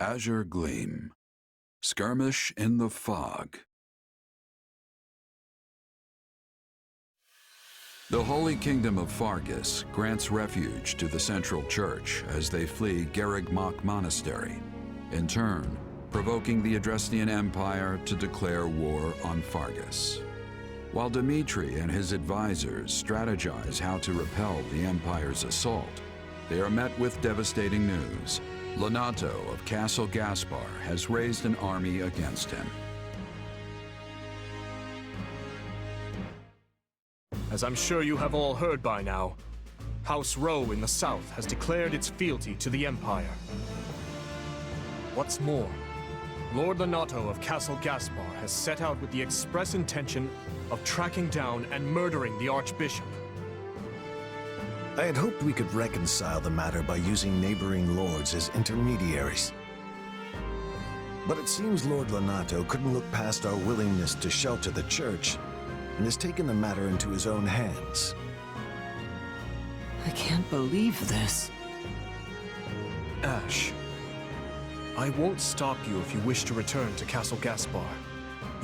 Azure Gleam. Skirmish in the fog. The Holy Kingdom of Fargus grants refuge to the Central Church as they flee Garrigmach Monastery, in turn provoking the Adrestian Empire to declare war on Fargus. While Dimitri and his advisors strategize how to repel the Empire's assault, they are met with devastating news. Lonato of Castle Gaspar has raised an army against him. As I'm sure you have all heard by now, House Rowe in the south has declared its fealty to the Empire. What's more, Lord Lonato of Castle Gaspar has set out with the express intention of tracking down and murdering the Archbishop. I had hoped we could reconcile the matter by using neighboring lords as intermediaries. But it seems Lord Lonato couldn't look past our willingness to shelter the church and has taken the matter into his own hands. I can't believe this. Ash, I won't stop you if you wish to return to Castle Gaspar,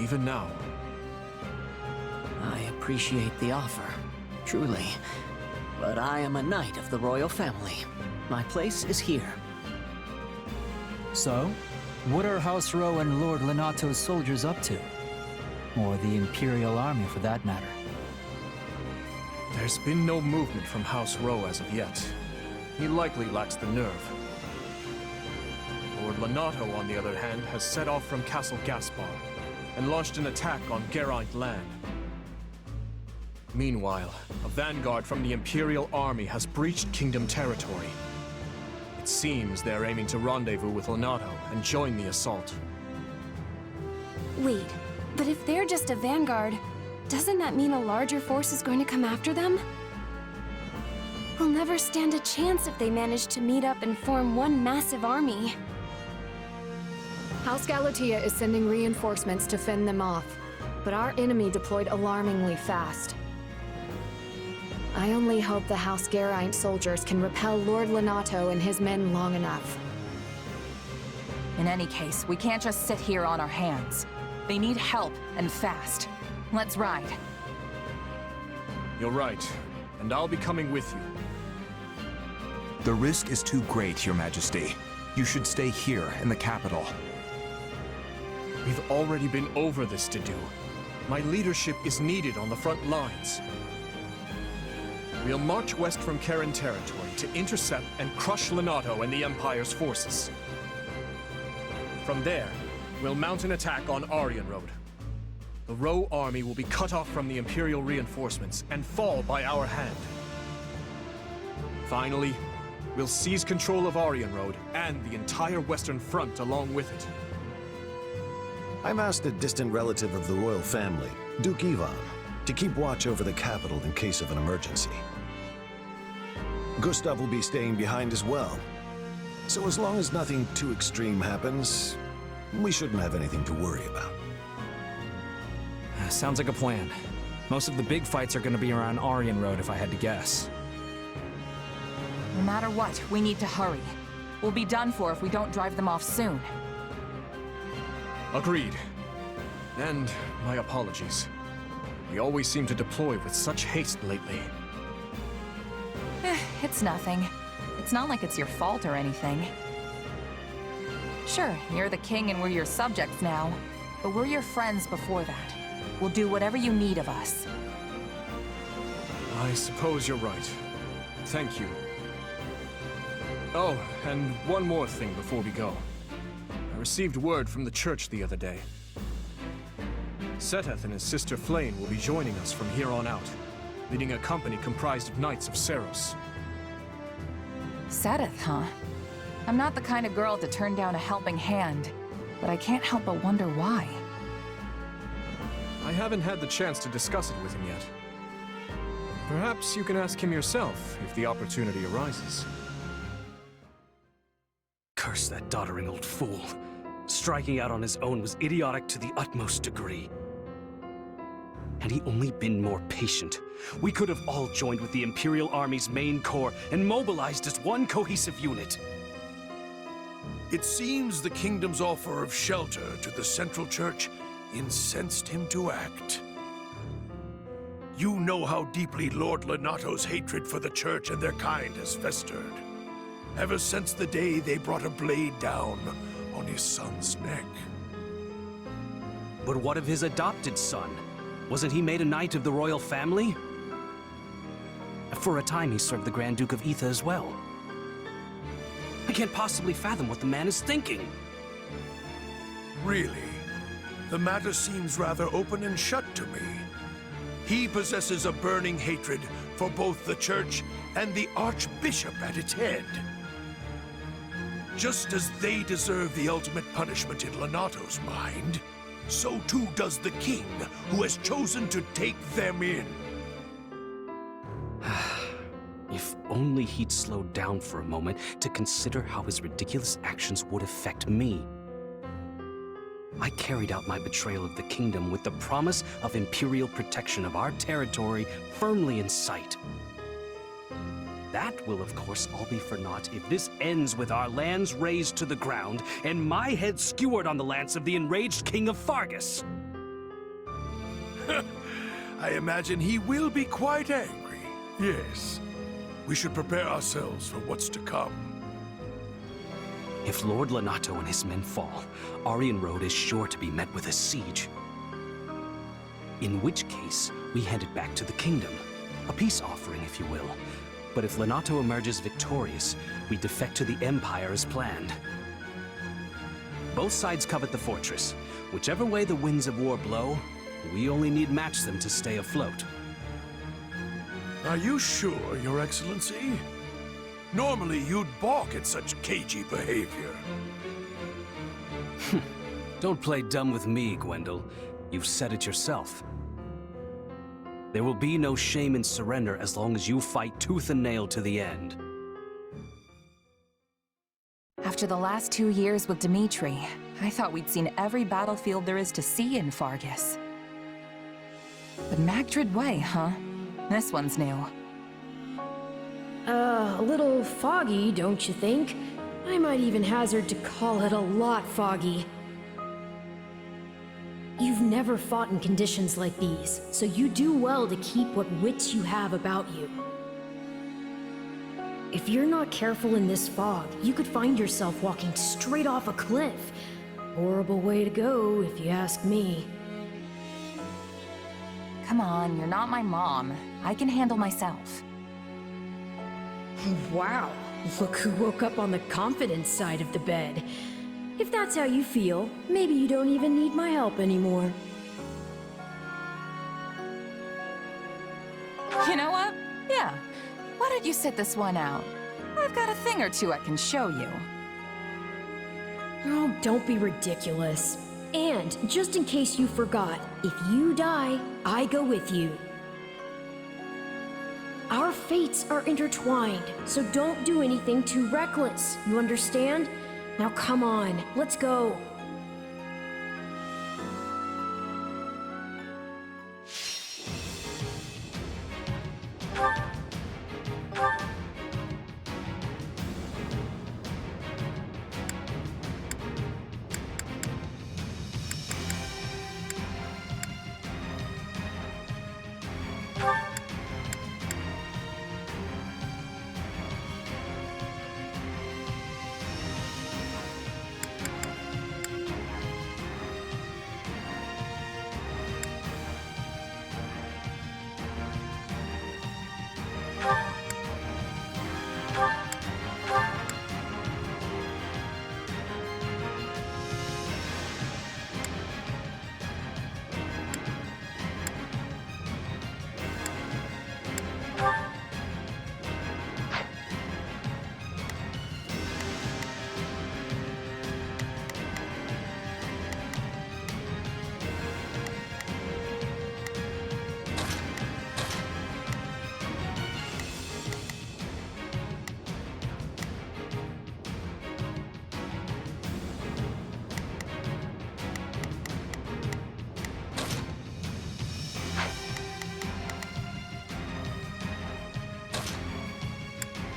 even now. I appreciate the offer, truly. But I am a knight of the royal family. My place is here. So, what are House Rowe and Lord Lonato's soldiers up to? Or the Imperial Army, for that matter? There's been no movement from House Rowe as of yet. He likely lacks the nerve. Lord Lonato, on the other hand, has set off from Castle Gaspar and launched an attack on Geraint land. Meanwhile, a vanguard from the Imperial Army has breached Kingdom territory. It seems they're aiming to rendezvous with Lonato and join the assault. Wait, but if they're just a vanguard, doesn't that mean a larger force is going to come after them? We'll never stand a chance if they manage to meet up and form one massive army. House Galatea is sending reinforcements to fend them off, but our enemy deployed alarmingly fast. I only hope the House Geraint soldiers can repel Lord Lonato and his men long enough. In any case, we can't just sit here on our hands. They need help, and fast. Let's ride. You're right, and I'll be coming with you. The risk is too great, Your Majesty. You should stay here in the capital. We've already been over this to do. My leadership is needed on the front lines. We'll march west from Karen territory to intercept and crush Lonato and the Empire's forces. From there, we'll mount an attack on Aryan Road. The Rowe army will be cut off from the Imperial reinforcements and fall by our hand. Finally, we'll seize control of Aryan Road and the entire Western Front along with it. I've asked a distant relative of the royal family, Duke Ivan, to keep watch over the capital in case of an emergency. Gustav will be staying behind as well. So as long as nothing too extreme happens, we shouldn't have anything to worry about. Sounds like a plan. Most of the big fights are gonna be around Aryan Road, if I had to guess. No matter what, we need to hurry. We'll be done for if we don't drive them off soon. Agreed. And my apologies. We always seem to deploy with such haste lately. It's nothing. It's not like it's your fault or anything. Sure, you're the king and we're your subjects now, but we're your friends before that. We'll do whatever you need of us. I suppose you're right. Thank you. Oh, and one more thing before we go. I received word from the church the other day. Seteth and his sister Flane will be joining us from here on out, leading a company comprised of Knights of Seros. Seteth, huh? I'm not the kind of girl to turn down a helping hand, but I can't help but wonder why. I haven't had the chance to discuss it with him yet. Perhaps you can ask him yourself if the opportunity arises. Curse that doddering old fool. Striking out on his own was idiotic to the utmost degree. Had he only been more patient, we could have all joined with the Imperial Army's main corps and mobilized as one cohesive unit. It seems the kingdom's offer of shelter to the Central Church incensed him to act. You know how deeply Lord Lonato's hatred for the Church and their kind has festered, ever since the day they brought a blade down on his son's neck. But what of his adopted son? Wasn't he made a knight of the royal family? For a time, he served the Grand Duke of Etha as well. I can't possibly fathom what the man is thinking. Really? The matter seems rather open and shut to me. He possesses a burning hatred for both the Church and the Archbishop at its head. Just as they deserve the ultimate punishment in Lonato's mind, so too does the king, who has chosen to take them in. If only he'd slowed down for a moment to consider how his ridiculous actions would affect me. I carried out my betrayal of the kingdom with the promise of imperial protection of our territory firmly in sight. That will, of course, all be for naught if this ends with our lands razed to the ground and my head skewered on the lance of the enraged King of Fargus. I imagine he will be quite angry. Yes. We should prepare ourselves for what's to come. If Lord Lonato and his men fall, Aryan Road is sure to be met with a siege. In which case, we hand it back to the kingdom. A peace offering, if you will. But if Lonato emerges victorious, we defect to the Empire as planned. Both sides covet the fortress. Whichever way the winds of war blow, we only need match them to stay afloat. Are you sure, Your Excellency? Normally, you'd balk at such cagey behavior. Don't play dumb with me, Gwendol. You've said it yourself. There will be no shame in surrender as long as you fight tooth and nail to the end. After the last 2 years with Dimitri, I thought we'd seen every battlefield there is to see in Fargus. But Magdred Way, huh? This one's new. A little foggy, don't you think? I might even hazard to call it a lot foggy. You've never fought in conditions like these, so you do well to keep what wits you have about you. If you're not careful in this fog, you could find yourself walking straight off a cliff. Horrible way to go, if you ask me. Come on, you're not my mom. I can handle myself. Wow, look who woke up on the confidence side of the bed. If that's how you feel, maybe you don't even need my help anymore. You know what? Yeah. Why don't you sit this one out? I've got a thing or two I can show you. Oh, don't be ridiculous. And, just in case you forgot, if you die, I go with you. Our fates are intertwined, so don't do anything too reckless, you understand? Now come on, let's go.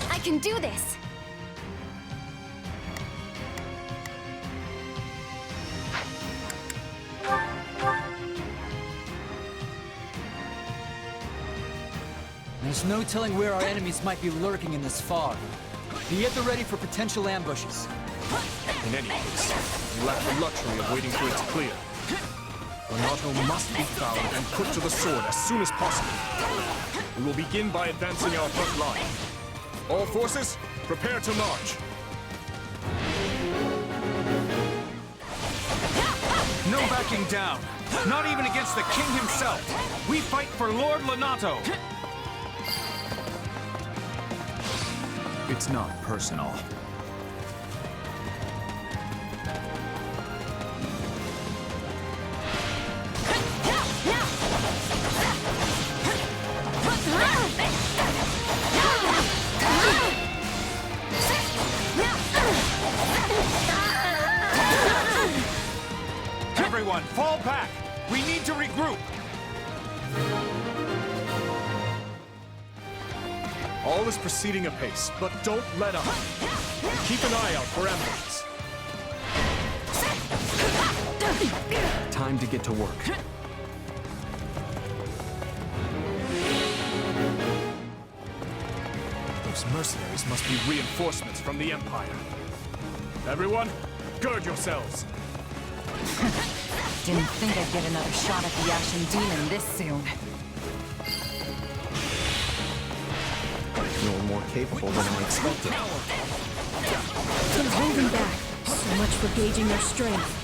I can do this! There's no telling where our enemies might be lurking in this fog. Be at the ready for potential ambushes. In any case, we lack the luxury of waiting for it to clear. Lonato must be found and put to the sword as soon as possible. We will begin by advancing our front line. All forces, prepare to march. No backing down. Not even against the king himself. We fight for Lord Lonato. It's not personal. Everyone, fall back! We need to regroup! All is proceeding apace, but don't let up. Keep an eye out for ambushes. Time to get to work. Those mercenaries must be reinforcements from the Empire. Everyone, gird yourselves. Didn't think I'd get another shot at the Ashen Demon this soon. You're more capable than I expected. Been holding back. So much for gauging their strength.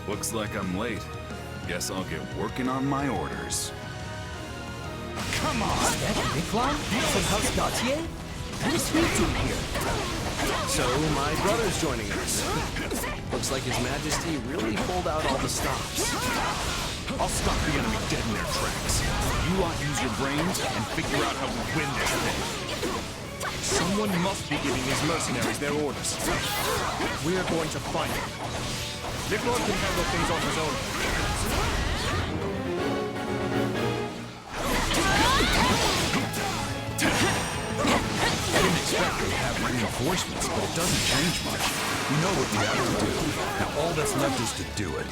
Looks like I'm late. Guess I'll get working on my orders. Come on! That Niklon? From House Gautier? What is he doing here? So, my brother's joining us. Looks like His Majesty really pulled out all the stops. I'll stop the enemy dead in their tracks. You lot use your brains and figure out how we win this thing. Someone must be giving these mercenaries their orders. We are going to find them. Niklon can handle things on his own. I didn't expect to have reinforcements, but it doesn't change much. We know what we have to do. Now all that's left is to do it.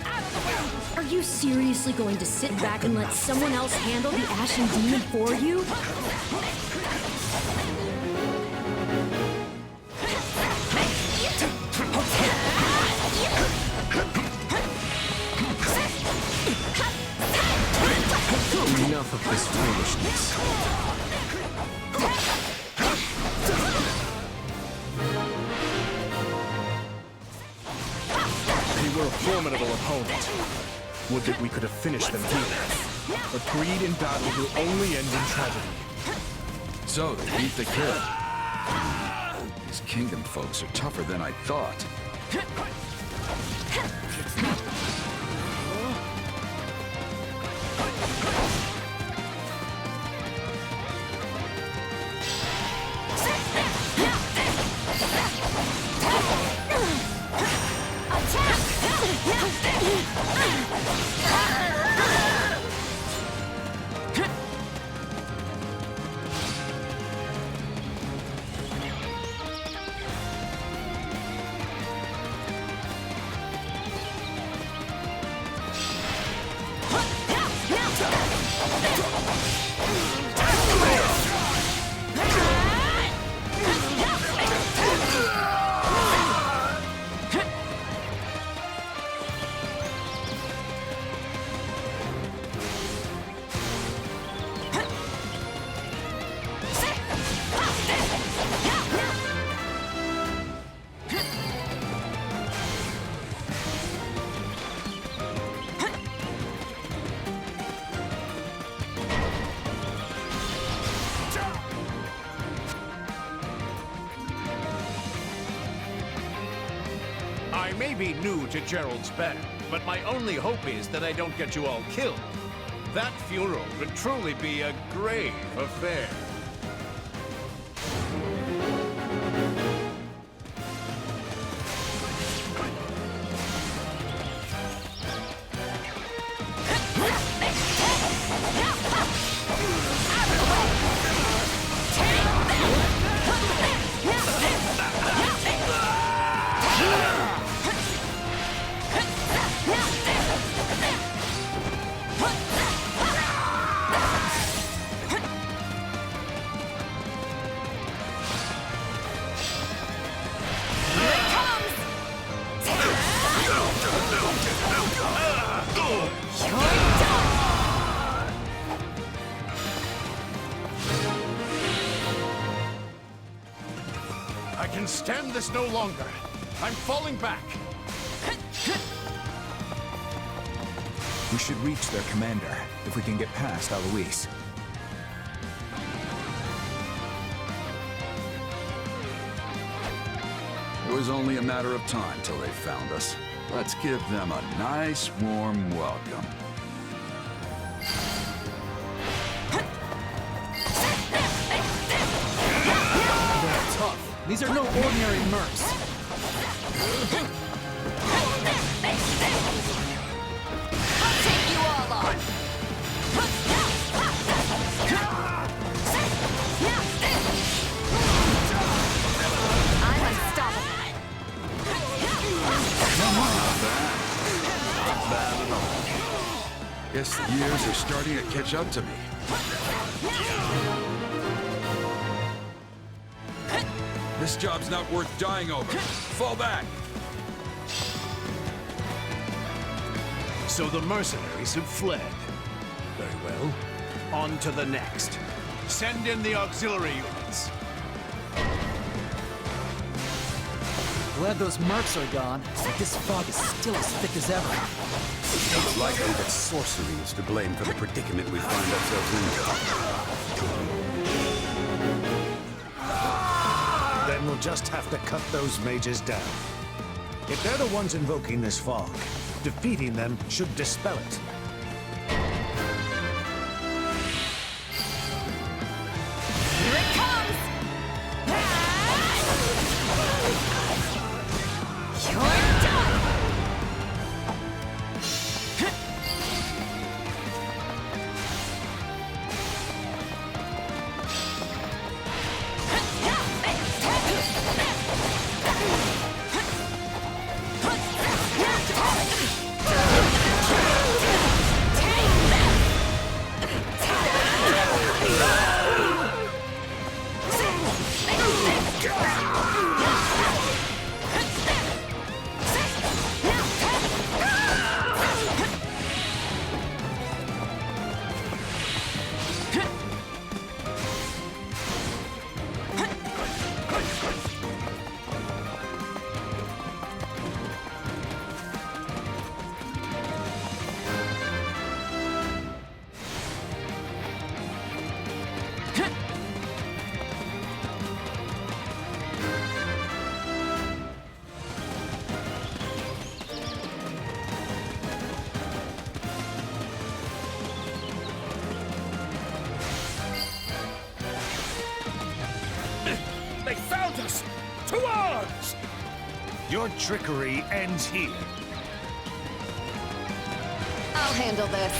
Are you seriously going to sit back and let someone else handle the Ashen Demon for you? Enough of this foolishness. They were a formidable opponent. Would that we could have finished them here. But greed in battle will only end in tragedy. So they beat the kid. These kingdom folks are tougher than I thought. I may be new to Gerald's band, but my only hope is that I don't get you all killed. That funeral would truly be a grave affair. stand this no longer. I'm falling back. We should reach their commander, if we can get past Alois. It was only a matter of time till they found us. Let's give them a nice, warm welcome. They're tough. These are no ordinary mercs. I'll take you all on. I'm unstoppable. Not bad at all. Guess the years are starting to catch up to me. This job's not worth dying over. Fall back! So the mercenaries have fled. Very well. On to the next. Send in the auxiliary units. Glad those mercs are gone, but this fog is still as thick as ever. It's likely that sorcery is to blame for the predicament we find ourselves in. Then we'll just have to cut those mages down. If they're the ones invoking this fog, defeating them should dispel it. Here it comes! You're done! They found us! To arms! Your trickery ends here. I'll handle this.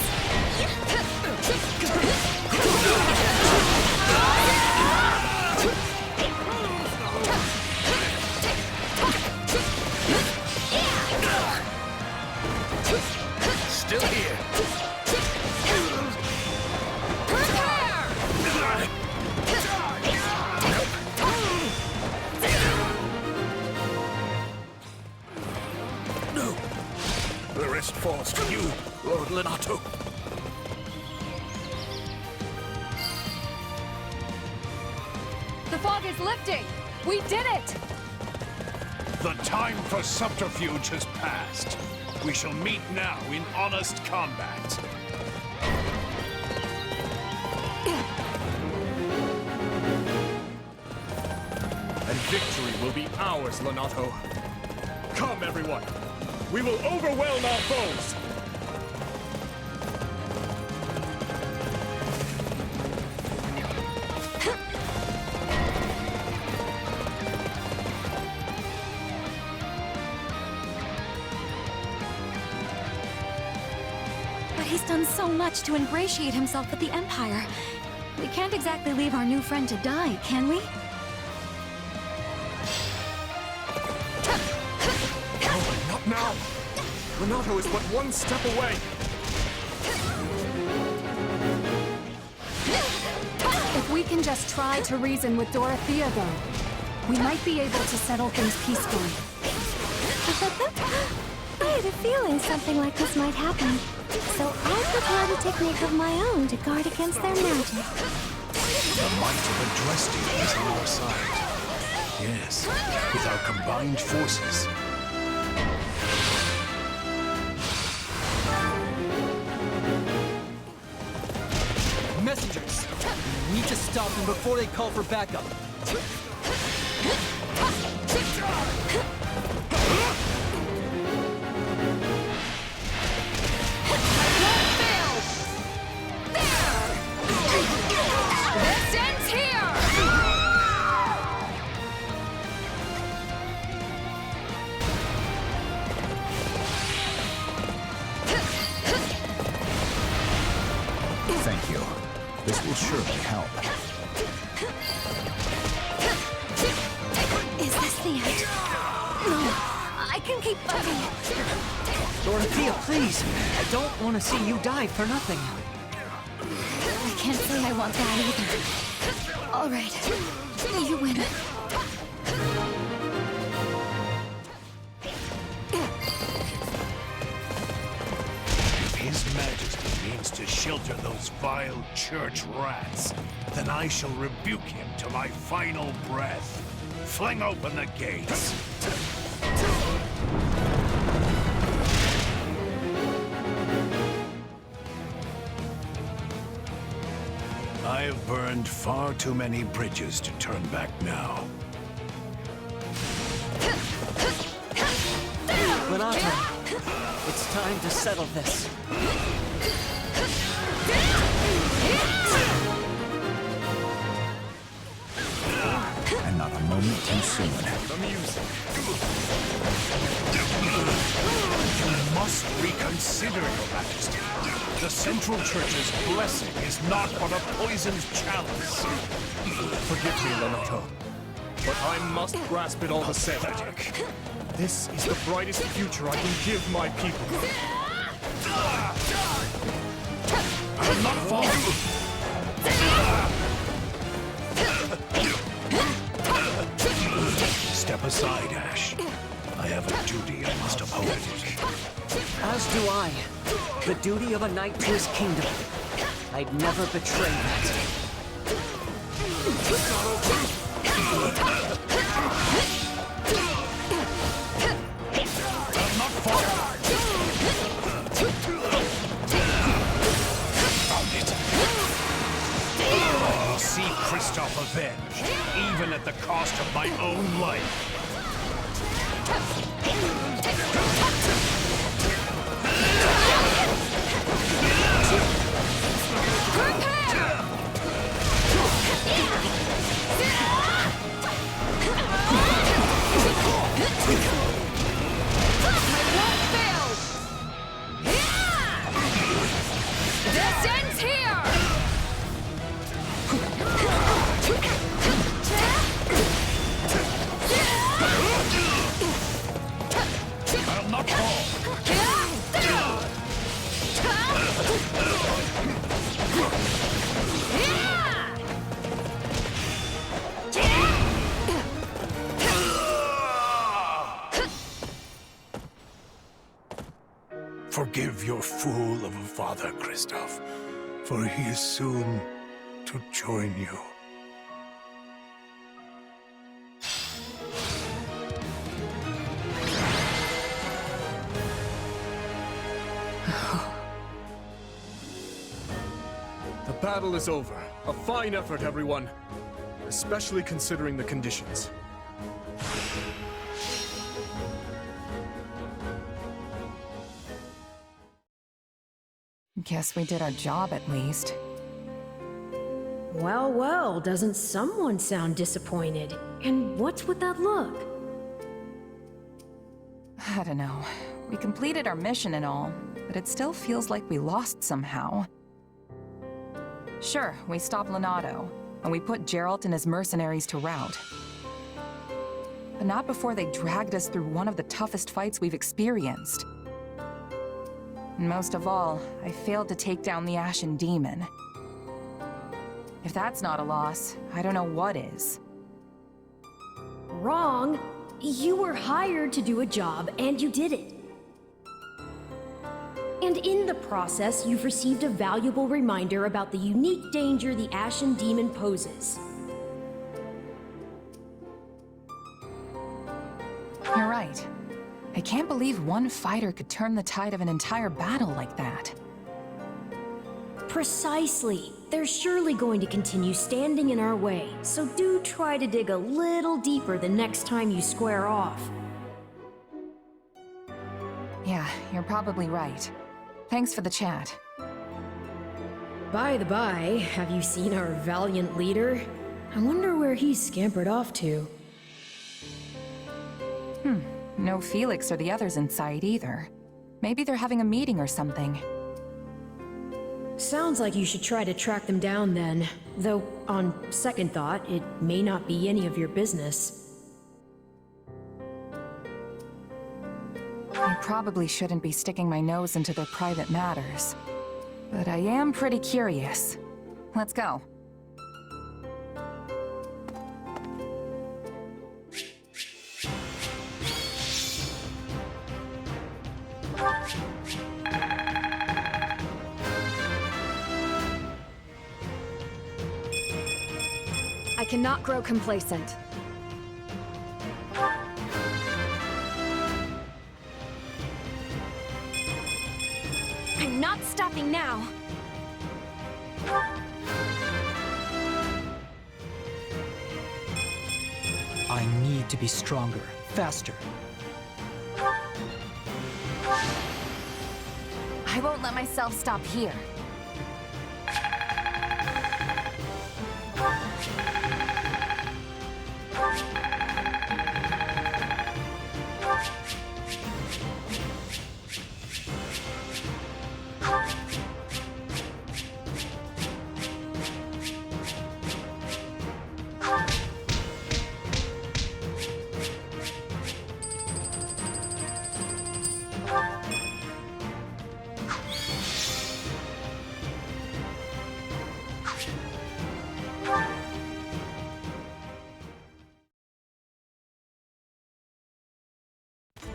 Still here. No. The rest falls to you, Lord Lenato. The fog is lifting! We did it! The time for subterfuge has passed. We shall meet now in honest combat. And victory will be ours, Lenato. Come, everyone! We will overwhelm our foes! But he's done so much to ingratiate himself with the Empire. We can't exactly leave our new friend to die, can we? Not now! Lenato is but one step away! If we can just try to reason with Dorothea, though, we might be able to settle things peacefully. I had a feeling something like this might happen, so I prepared a technique of my own to guard against their magic. The might of Adresti is on our side. Yes, with our combined forces. Messengers! We need to stop them before they call for backup. This ends here! Thank you. This will surely help. Is this the end? No, I can keep fighting. Dorothea, please! I don't want to see you die for nothing. I can't say I want that either. All right, you win. If His Majesty means to shelter those vile church rats, then I shall rebuke him to my final breath. Fling open the gates. I have burned far too many bridges to turn back now. Renato, it's time to settle this. And not a moment too soon. The music. You must reconsider, Your Majesty. The Central Church's blessing is not but a poisoned chalice. Forgive me, Renato, but I must grasp it all the same. This is the brightest future I can give my people. I will not fall. Step aside, Ash. I have a duty I must uphold. As do I. The duty of a knight to his kingdom. I'd never betray that. I'll not fall. Found it. I will see Kristoff avenged, even at the cost of my own life. This ends here! I'll not fall. Forgive your fool of a father, Kristoff, for he is soon to join you. The battle is over. A fine effort, everyone. Especially considering the conditions. Guess we did our job at least. Well, well, doesn't someone sound disappointed? And what's with that look? I don't know. We completed our mission and all, but it still feels like we lost somehow. Sure, we stopped Lonato, and we put Geralt and his mercenaries to rout. But not before they dragged us through one of the toughest fights we've experienced. And most of all, I failed to take down the Ashen Demon. If that's not a loss, I don't know what is. Wrong. You were hired to do a job, and you did it. And in the process, you've received a valuable reminder about the unique danger the Ashen Demon poses. right. I can't believe one fighter could turn the tide of an entire battle like that. Precisely. They're surely going to continue standing in our way, so do try to dig a little deeper the next time you square off. Yeah, you're probably right. Thanks for the chat. By the by, have you seen our valiant leader? I wonder where he's scampered off to. No Felix or the others in sight either. Maybe they're having a meeting or something. Sounds like you should try to track them down then. Though, on second thought, it may not be any of your business. I probably shouldn't be sticking my nose into their private matters. But I am pretty curious. Let's go. I cannot grow complacent. I'm not stopping now. I need to be stronger, faster. I won't let myself stop here.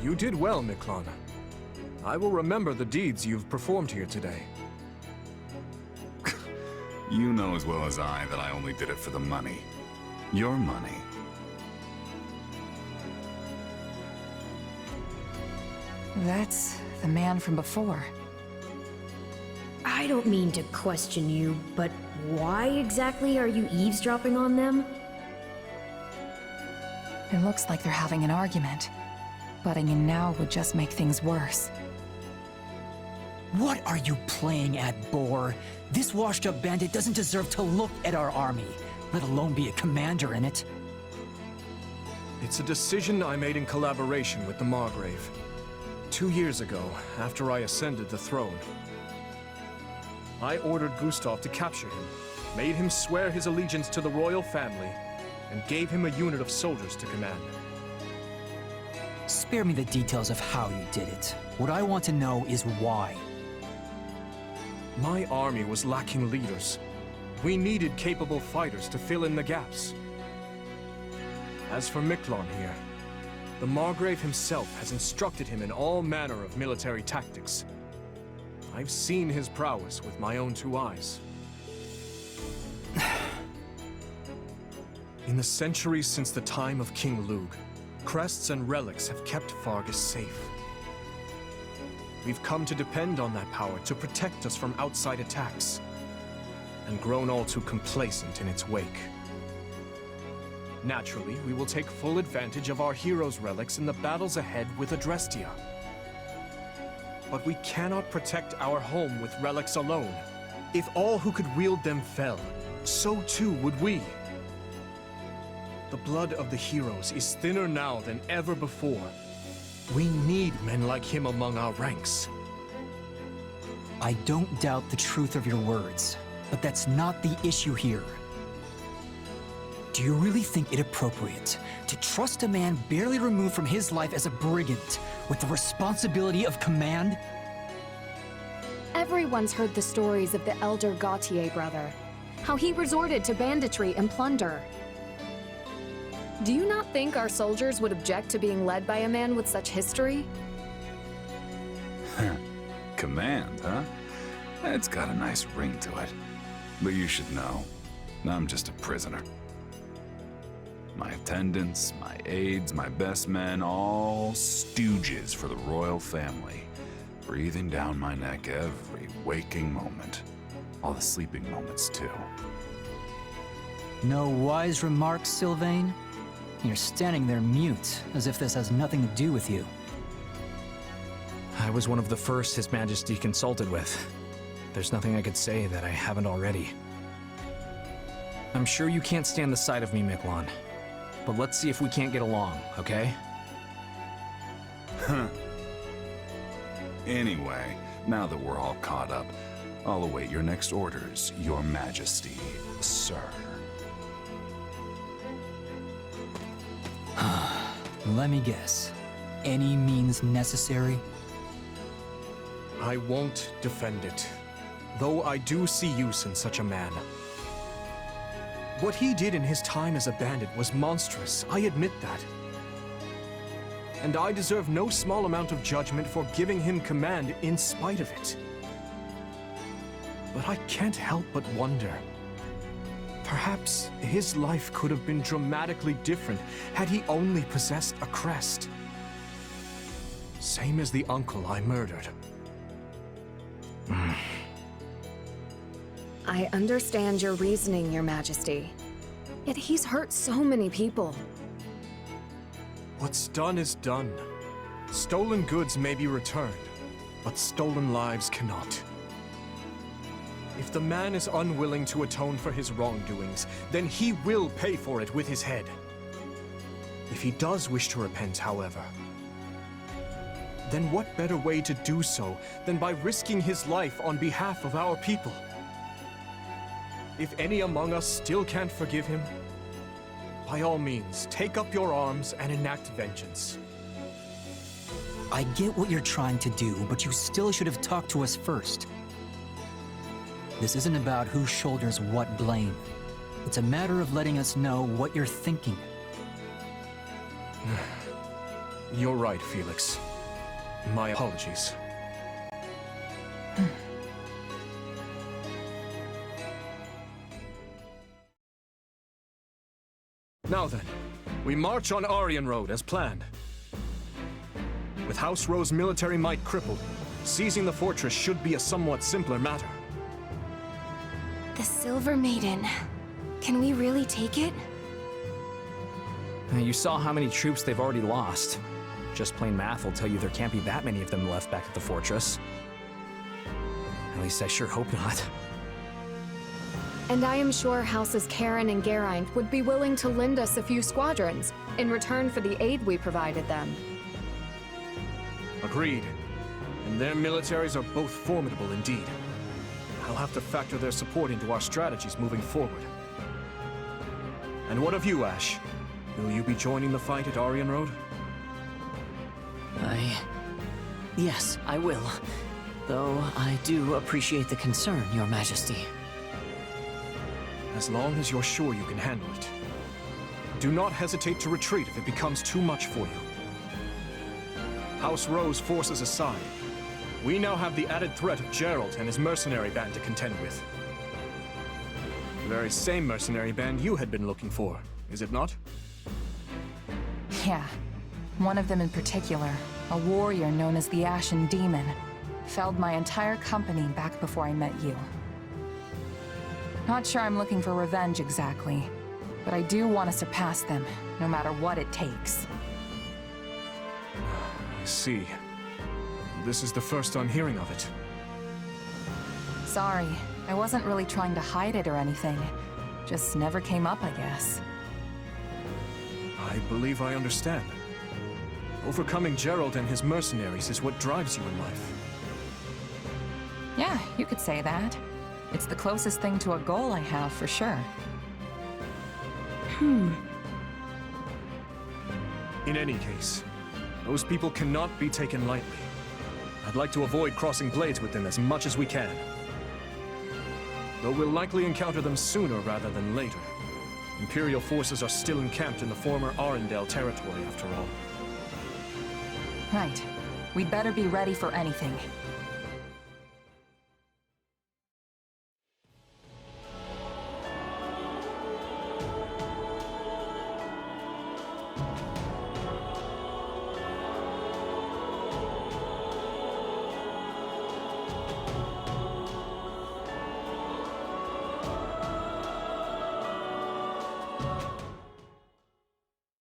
You did well, Miklon. I will remember the deeds you've performed here today. You know as well as I that I only did it for the money. Your money. That's the man from before. I don't mean to question you, but why exactly are you eavesdropping on them? It looks like they're having an argument. Butting in now would just make things worse. What are you playing at, Boar? This washed-up bandit doesn't deserve to look at our army, let alone be a commander in it. It's a decision I made in collaboration with the Margrave. 2 years ago, after I ascended the throne, I ordered Gustav to capture him, made him swear his allegiance to the royal family, and gave him a unit of soldiers to command. Spare me the details of how you did it. What I want to know is why. My army was lacking leaders. We needed capable fighters to fill in the gaps. As for Miklon here, the Margrave himself has instructed him in all manner of military tactics. I've seen his prowess with my own 2 eyes. In the centuries since the time of King Lugh, crests and relics have kept Fargus safe. We've come to depend on that power to protect us from outside attacks, and grown all too complacent in its wake. Naturally, we will take full advantage of our heroes' relics in the battles ahead with Adrestia. But we cannot protect our home with relics alone. If all who could wield them fell, so too would we. The blood of the heroes is thinner now than ever before. We need men like him among our ranks. I don't doubt the truth of your words, but that's not the issue here. Do you really think it appropriate to trust a man barely removed from his life as a brigand with the responsibility of command? Everyone's heard the stories of the elder Gautier brother, how he resorted to banditry and plunder. Do you not think our soldiers would object to being led by a man with such history? Command, huh? It's got a nice ring to it. But you should know, I'm just a prisoner. My attendants, my aides, my best men, all stooges for the royal family, breathing down my neck every waking moment. All the sleeping moments, too. No wise remarks, Sylvain? You're standing there mute, as if this has nothing to do with you. I was one of the first His Majesty consulted with. There's nothing I could say that I haven't already. I'm sure you can't stand the sight of me, Miquelon. But let's see if we can't get along, okay? Huh. Anyway, now that we're all caught up, I'll await your next orders, Your Majesty, sir. Let me guess. Any means necessary? I won't defend it, though I do see use in such a man. What he did in his time as a bandit was monstrous, I admit that. And I deserve no small amount of judgment for giving him command in spite of it. But I can't help but wonder. Perhaps his life could have been dramatically different had he only possessed a crest. Same as the uncle I murdered. I understand your reasoning, Your Majesty. Yet he's hurt so many people. What's done is done. Stolen goods may be returned, but stolen lives cannot. If the man is unwilling to atone for his wrongdoings, then he will pay for it with his head. If he does wish to repent, however, then what better way to do so than by risking his life on behalf of our people? If any among us still can't forgive him, by all means, take up your arms and enact vengeance. I get what you're trying to do, but you still should have talked to us first. This isn't about who shoulders what blame. It's a matter of letting us know what you're thinking. You're right, Felix. My apologies. Now then, we march on Aryan Road as planned. With House Rowe's military might crippled, seizing the fortress should be a somewhat simpler matter. The Silver Maiden. Can we really take it? You saw how many troops they've already lost. Just plain math will tell you there can't be that many of them left back at the fortress. At least I sure hope not. And I am sure Houses Karen and Geraint would be willing to lend us a few squadrons in return for the aid we provided them. Agreed. And their militaries are both formidable indeed. I'll have to factor their support into our strategies moving forward. And what of you, Ash? Will you be joining the fight at Aryan Road? Yes, I will. Though I do appreciate the concern, Your Majesty. As long as you're sure you can handle it. Do not hesitate to retreat if it becomes too much for you. House Rowe's forces aside, we now have the added threat of Geralt and his mercenary band to contend with. The very same mercenary band you had been looking for, is it not? Yeah. One of them in particular, a warrior known as the Ashen Demon, felled my entire company back before I met you. Not sure I'm looking for revenge exactly, but I do want to surpass them, no matter what it takes. I see. This is the first I'm hearing of it. Sorry, I wasn't really trying to hide it or anything. Just never came up, I guess. I believe I understand. Overcoming Geralt and his mercenaries is what drives you in life. Yeah, you could say that. It's the closest thing to a goal I have, for sure. In any case, those people cannot be taken lightly. I'd like to avoid crossing blades with them as much as we can. Though we'll likely encounter them sooner rather than later. Imperial forces are still encamped in the former Arendelle territory, after all. Right. We'd better be ready for anything.